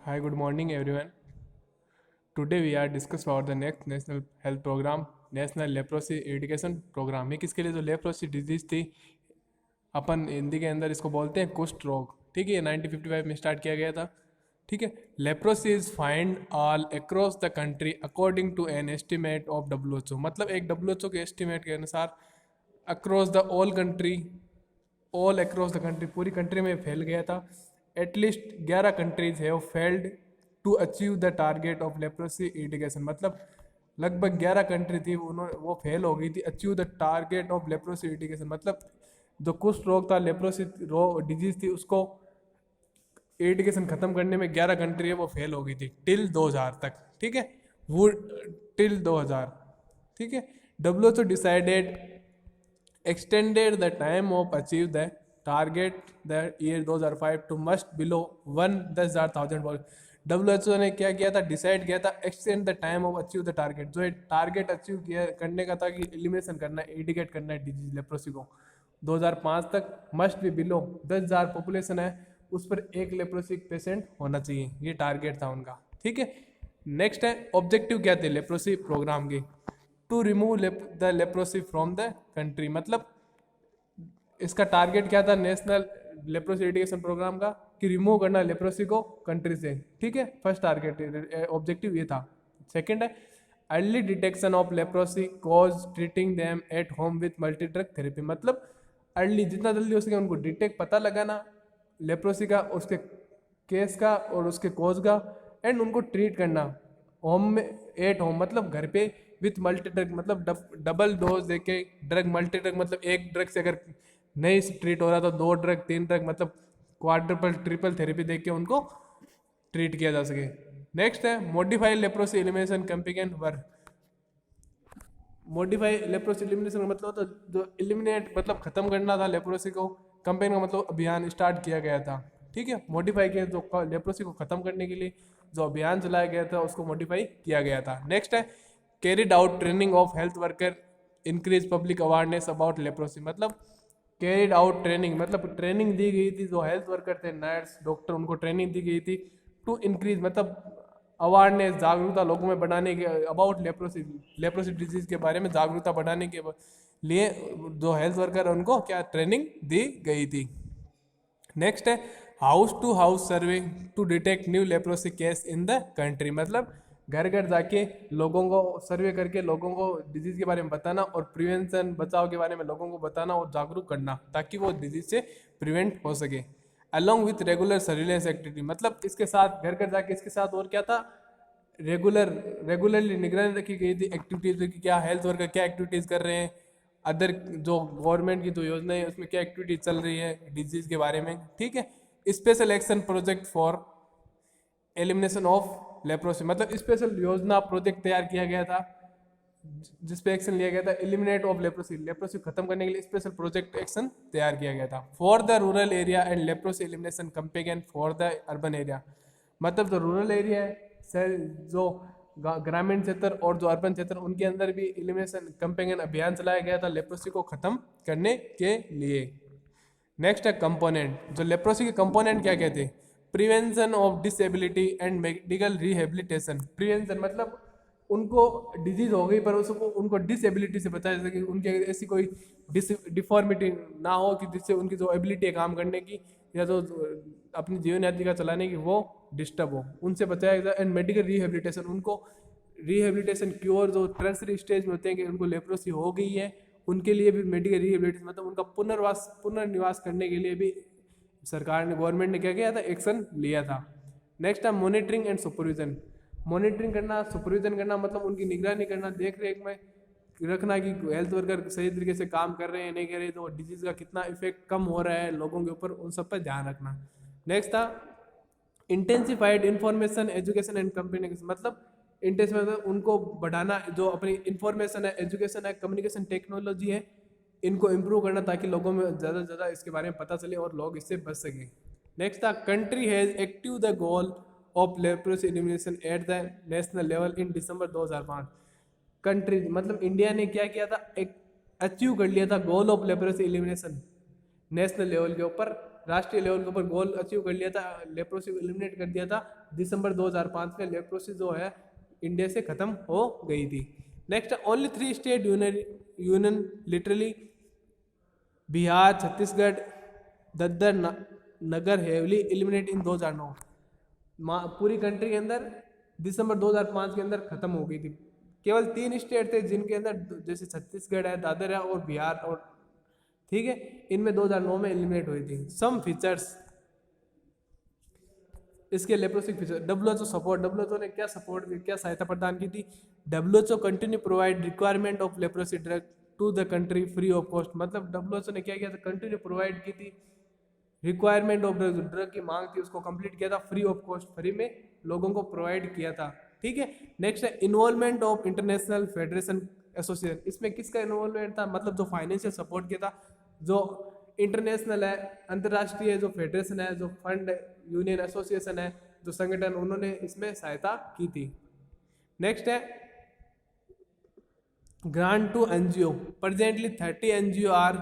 Hi, good morning everyone. Today we are discuss about the next national health program, national leprosy eradication program. ये किसके लिए? जो leprosy disease थी, अपन हिंदी के अंदर इसको बोलते हैं कुष्ठ रोग। ठीक है, 1955 में स्टार्ट किया गया था। ठीक है, leprosy is find all across the country according to an estimate of WHO। मतलब एक WHO के एस्टिमेट के अनुसार across the all country, all across the country, पूरी कंट्री में फैल गया था। At least 11 countries have failed to achieve the target of leprosy eradication. मतलब लगभग 11 कंट्री थी, उन्होंने वो फेल हो गई थी achieve the target of leprosy eradication. मतलब जो कुष्ठ रोग था, लेप्रोसी डिजीज थी, उसको इरिडिकेशन खत्म करने में 11 कंट्री है वो फेल हो गई थी टिल 2000 तक। ठीक है, वो टिल 2000। ठीक है, WHO decided extended the time of achieve the target the year 2005 to must below 1,10,000। WHO ने क्या किया था? डिसाइड किया था extend the time of achieve the target. जो टारगेट अचीव किया करने का था कि एलिमिनेशन करना है, एडिकेट करना है डिजीज लेप्रोसी को 2005 तक, मस्ट बी बिलो 10,000 पॉपुलेशन है, उस पर एक लेप्रोसी पेशेंट होना चाहिए, ये टारगेट था उनका। ठीक है, नेक्स्ट है ऑब्जेक्टिव क्या थे लेप्रोसी प्रोग्राम के? To remove the leprosy from the country. मतलब इसका टारगेट क्या था नेशनल लेप्रोसी एडिकेशन प्रोग्राम का? कि रिमूव करना लेप्रोसी को कंट्री से। ठीक है, फर्स्ट टारगेट ऑब्जेक्टिव ये था। सेकंड है early detection of leprosy cause treating them at home with multi drug therapy. मतलब अर्ली, जितना जल्दी हो सके उनको डिटेक्ट, पता लगाना लेप्रोसी का, उसके केस का और उसके कोज का, एंड उनको ट्रीट करना होम में, एट होम मतलब घर पे, विथ मल्टी ड्रग मतलब डबल डोज देके ड्रग। मल्टी ड्रग मतलब एक ड्रग से अगर नहीं ट्रीट हो रहा तो 2 ड्रग 3 ड्रग, मतलब क्वाड्रपल ट्रिपल थेरेपी देके उनको ट्रीट किया जा सके। नेक्स्ट है modified leprosy elimination campaign work. Modify leprosy elimination का मतलब होता है जो एलिमिनेट, मतलब खत्म करना था लेप्रोसी को। कैंपेन का मतलब अभियान स्टार्ट किया गया था। ठीक है, मॉडिफाई किया, जो लेप्रोसी को खत्म करने के लिए जो अभियान चलाया गया था उसको मॉडिफाई किया गया था। नेक्स्ट है carried out training of health worker, increase public awareness about leprosy. मतलब कैरिड आउट ट्रेनिंग, मतलब ट्रेनिंग दी गई थी, जो हेल्थ वर्कर थे, नर्स डॉक्टर, उनको ट्रेनिंग दी गई थी टू इंक्रीज, मतलब अवेयरनेस, जागरूकता लोगों में बढ़ाने के अबाउट लेप्रोसी, लेप्रोसी डिजीज के बारे में जागरूकता बढ़ाने के लिए जो हेल्थ वर्कर है उनको क्या ट्रेनिंग दी गई थी। नेक्स्ट है house to house survey to detect new leprosy case in the country. मतलब घर घर जाके लोगों को सर्वे करके लोगों को डिजीज के बारे में बताना और प्रिवेंशन, बचाव के बारे में लोगों को बताना और जागरूक करना, ताकि वो डिजीज से प्रिवेंट हो सके। Along with regular surveillance activity, मतलब इसके साथ घर घर जाके इसके साथ और क्या था? रेगुलरली निगरानी रखी गई थी एक्टिविटीज की, क्या हेल्थ वर्कर क्या एक्टिविटीज कर रहे हैं, अदर जो गवर्नमेंट की जो योजना है उसमें क्या एक्टिविटीज चल रही है डिजीज के बारे में। ठीक है, special action project for elimination of leprosy, मतलब स्पेशल योजना प्रोजेक्ट तैयार किया गया था जिसपे एक्शन लिया गया था एलिमिनेट ऑफ लेप्रोसी, लेप्रोसी खत्म करने के लिए स्पेशल प्रोजेक्ट एक्शन तैयार किया गया था for the rural area and leprosy elimination campaign for the urban area. मतलब जो रूरल एरिया है, शहर, जो ग्रामीण क्षेत्र और जो अर्बन क्षेत्र, उनके अंदर भी एलिमिनेशन कैंपेन अभियान चलाया गया था लेप्रोसी को खत्म करने के लिए। नेक्स्ट है कंपोनेंट, जो लेप्रोसी के कंपोनेंट क्या कहते हैं? Prevention of disability and medical rehabilitation. Prevention मतलब उनको डिजीज हो गई पर उसको उनको डिसेबिलिटी से बचाया जाए, कि उनकी अगर ऐसी कोई डिफॉर्मिटी ना हो कि जिससे उनकी जो एबिलिटी है काम करने की या जो अपनी जीवन यात्रा चलाने की वो डिस्टर्ब हो, उनसे बचाया जाए। एंड मेडिकल रिहेबिलिटेशन, उनको रिहेबिलिटेशन क्योर जो टर्सरी स्टेज में होते हैं कि उनको लेप्रोसी हो गई है, उनके लिए भी मेडिकल रिहेबिलिटेशन, मतलब उनका पुनर्निवास करने के लिए भी सरकार ने, गवर्नमेंट ने क्या किया था? एक्शन लिया था। नेक्स्ट है मॉनिटरिंग एंड सुपरविजन। मॉनिटरिंग करना, सुपरविजन करना, मतलब उनकी निगरानी करना, देख रेख में रखना कि हेल्थ वर्कर सही तरीके से काम कर रहे हैं नहीं कर रहे, तो डिजीज का कितना इफेक्ट कम हो रहा है लोगों के ऊपर, उन सब पर ध्यान रखना। नेक्स्ट था intensified information education and communication. मतलब इंटेंसिफाइड उनको बढ़ाना, जो अपनी इंफॉर्मेशन है, एजुकेशन है, कम्युनिकेशन टेक्नोलॉजी है, इनको इम्प्रूव करना ताकि लोगों में ज़्यादा से ज़्यादा इसके बारे में पता चले और लोग इससे बच सकें। नेक्स्ट था country has active the goal of leprosy elimination at the national level in December 2005। Country मतलब इंडिया ने क्या किया था? एक अचीव कर लिया था goal of leprosy elimination national level के ऊपर राष्ट्रीय लेवल के ऊपर गोल अचीव कर लिया था, लेप्रोसी को एलिमिनेट कर दिया था। दिसंबर 2005 में लेप्रोसी जो है इंडिया से खत्म हो गई थी। Next, only 3 state union literally Bihar, Chhattisgarh, Dadra, Nagar Haveli eliminate in 2009। पूरी कंट्री के अंदर दिसंबर 2005 के अंदर खत्म हो गई थी। केवल 3 स्टेट थे जिनके अंदर, जैसे छत्तीसगढ़ है, दादर है और बिहार, और ठीक है, इनमें 2009 में एलिमिनेट हुई थी। सम फीचर्स इसके leprosy feature. WHO support, WHO ने क्या सपोर्ट, क्या सहायता प्रदान की थी? WHO continue provide requirement of leprosy drug to the country free of cost. मतलब डब्ल्यूएचओ ने क्या किया था? कंटिन्यू प्रोवाइड की थी रिक्वायरमेंट ऑफ ड्रग, ड्रग की मांग थी उसको कंप्लीट किया था फ्री ऑफ कॉस्ट, फ्री में लोगों को प्रोवाइड किया था। ठीक है, नेक्स्ट है involvement of international federation association. इसमें किसका इन्वॉल्वमेंट था? मतलब जो फाइनेंशियल सपोर्ट किया था, जो इंटरनेशनल है, अंतर्राष्ट्रीय जो फेडरेशन है, जो फंड यूनियन एसोसिएशन है, जो संगठन, उन्होंने इसमें सहायता की थी। नेक्स्ट है grant to NGO. Presently 30 NGO are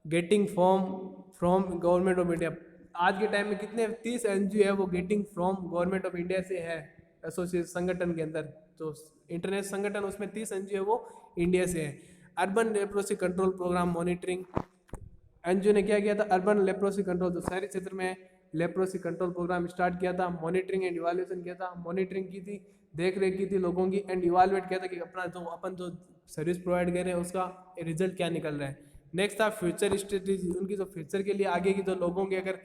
getting from government of India. आज के टाइम में कितने 30 एनजीओ है वो getting from government of India से है, एसोसिएशन संगठन के अंदर जो इंटरनेशनल संगठन, उसमें 30 एनजीओ है वो इंडिया से है। Urban leprosy control programme monitoring, NGO ने क्या किया था? अर्बन लेप्रोसी कंट्रोल, जो शहरी क्षेत्र में लेप्रोसी कंट्रोल प्रोग्राम स्टार्ट किया था। मॉनिटरिंग एंड इवाल्यूएशन किया था, मॉनिटरिंग की थी, देख रेख की थी लोगों की, एंड इवाल्युएट किया था कि अपन जो सर्विस प्रोवाइड कर रहे हैं उसका रिजल्ट क्या निकल रहा है। नेक्स्ट था फ्यूचर स्ट्रेटेजी, उनकी जो फ्यूचर के लिए आगे की जो लोगों के अगर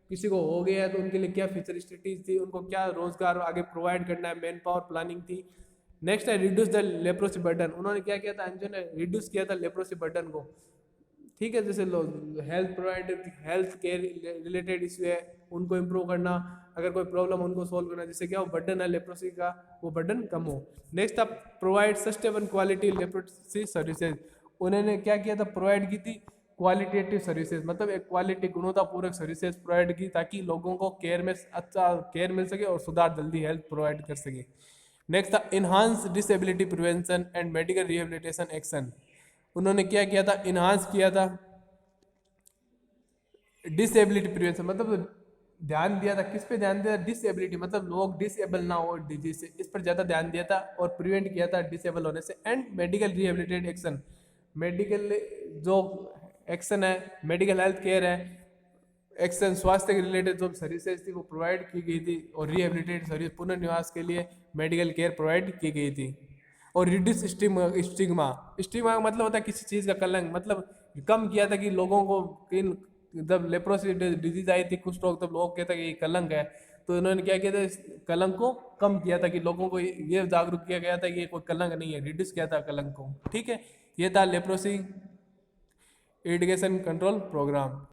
किसी को हो गया है तो उनके लिए क्या फ्यूचर स्ट्रेटेजी थी, उनको क्या रोजगार आगे प्रोवाइड करना है, मैन पावर प्लानिंग थी। नेक्स्ट है रिड्यूस द लेप्रोसी बर्डन। उन्होंने क्या किया था? एनजीओ ने रिड्यूस किया था लेप्रोसी बर्डन को। ठीक है, जैसे लोग हेल्थ केयर रिलेटेड इशू है उनको इम्प्रूव करना, अगर कोई प्रॉब्लम उनको सोल्व करना, जिससे क्या हो बर्डन है लेप्रोसी का वो बर्डन कम हो। नेक्स्ट आप provide sustainable quality leprosy services. उन्होंने क्या किया था? प्रोवाइड की थी क्वालिटेटिव सर्विसेज, मतलब एक क्वालिटी गुणवत्तापूर्वक सर्विसेज प्रोवाइड की ताकि लोगों को केयर में अच्छा केयर मिल सके और सुधार जल्दी हेल्थ प्रोवाइड कर सके। नेक्स्ट था enhance disability prevention and medical rehabilitation action. उन्होंने क्या किया था? इन्हांस किया था डिसेबिलिटी प्रिवेंशन, मतलब ध्यान दिया था किस पे? ध्यान दिया था डिसेबिलिटी, मतलब लोग डिसेबल ना हो डिजीज से, इस पर ज़्यादा ध्यान दिया था और प्रिवेंट किया था डिसेबल होने से। एंड मेडिकल रिहेबिलिटेड एक्शन, मेडिकल जो एक्शन है, मेडिकल हेल्थ केयर है एक्शन, स्वास्थ्य के रिलेटेड जो सर्विसेज थी वो प्रोवाइड की गई थी, और रिहेबिलिटेड सर्विस पुनर्निवास के लिए मेडिकल केयर प्रोवाइड की गई थी। और रिड्यूस स्टिग्मा, स्टिग्मा मतलब होता है किसी चीज़ का कलंक, मतलब कम किया था कि लोगों को जब लेप्रोसी डिजीज आई थी कुछ लोग, तब लोग कहते हैं कि ये कलंक है, तो इन्होंने क्या किया था? इस कलंक को कम किया था कि लोगों को ये जागरूक किया गया था कि ये कोई कलंक नहीं है, रिड्यूस किया था कलंक को। ठीक है, ये था लेप्रोसी एडिकेशन कंट्रोल प्रोग्राम।